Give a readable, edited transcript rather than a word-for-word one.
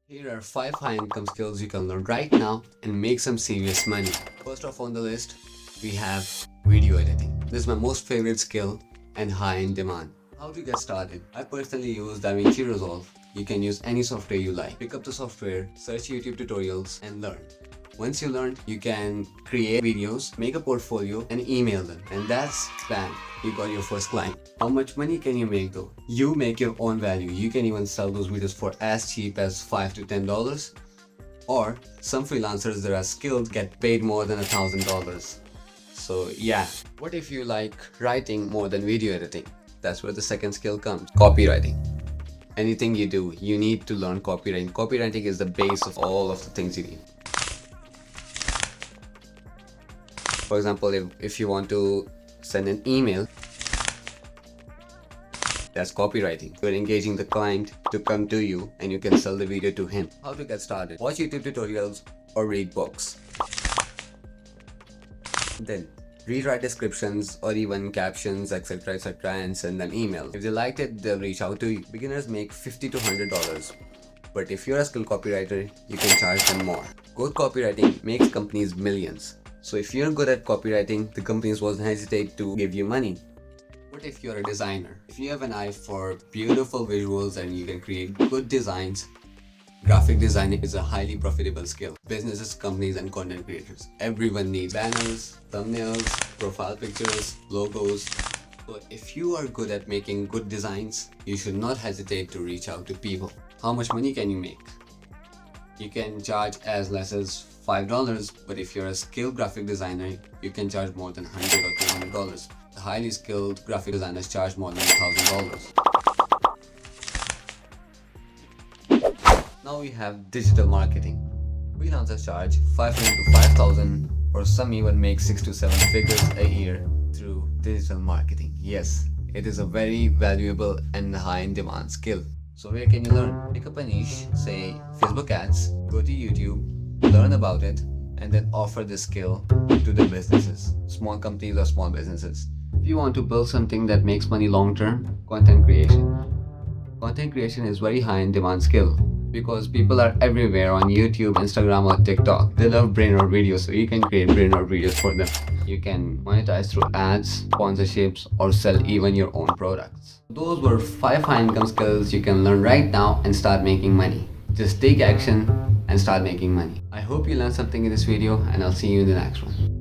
Here are 5 high income skills you can learn right now and make some serious money. First off on the list, we have video editing. This is my most favorite skill and high in demand. How to get started? I personally use DaVinci Resolve. You can use any software you like. Pick up the software, search YouTube tutorials and learn. Once you learn, you can create videos, make a portfolio and email them. And that's bam, you got your first client. How much money can you make though? You make your own value. You can even sell those videos for as cheap as $5 to $10. Or some freelancers that are skilled get paid more than $1,000. So yeah, what if you like writing more than video editing? That's where the second skill comes, copywriting. Anything you do, you need to learn copywriting. Copywriting is the base of all of the things you need. For example, if you want to send an email, that's copywriting. You're engaging the client to come to you and you can sell the video to him. How to get started? Watch YouTube tutorials or read books. Then rewrite descriptions or even captions, etc., and send them emails. If they liked it, they'll reach out to you. Beginners make $50 to $100. But if you're a skilled copywriter, you can charge them more. Good copywriting makes companies millions. So if you're good at copywriting, the companies won't hesitate to give you money. What if you're a designer? If you have an eye for beautiful visuals and you can create good designs, graphic designing is a highly profitable skill. Businesses, companies and content creators. Everyone needs banners, thumbnails, profile pictures, logos. So if you are good at making good designs, you should not hesitate to reach out to people. How much money can you make? You can charge as less as $5, but if you're a skilled graphic designer, you can charge more than $100 or $200. The highly skilled graphic designers charge more than $1,000. Now we have digital marketing. Freelancers charge $500 to $5,000, or some even make 6 to 7 figures a year through digital marketing. Yes, it is a very valuable and high in demand skill. So where can you learn? Pick up a niche, say Facebook ads, go to YouTube, learn about it, and then offer this skill to the businesses, small companies or small businesses. If you want to build something that makes money long term, content creation. Content creation is very high in demand skill because people are everywhere on YouTube, Instagram or TikTok. They love brain rot videos, so you can create brain rot videos for them. You can monetize through ads, sponsorships or sell even your own products. Those were 5 high income skills you can learn right now and start making money. Just take action and start making money. I hope you learned something in this video and I'll see you in the next one.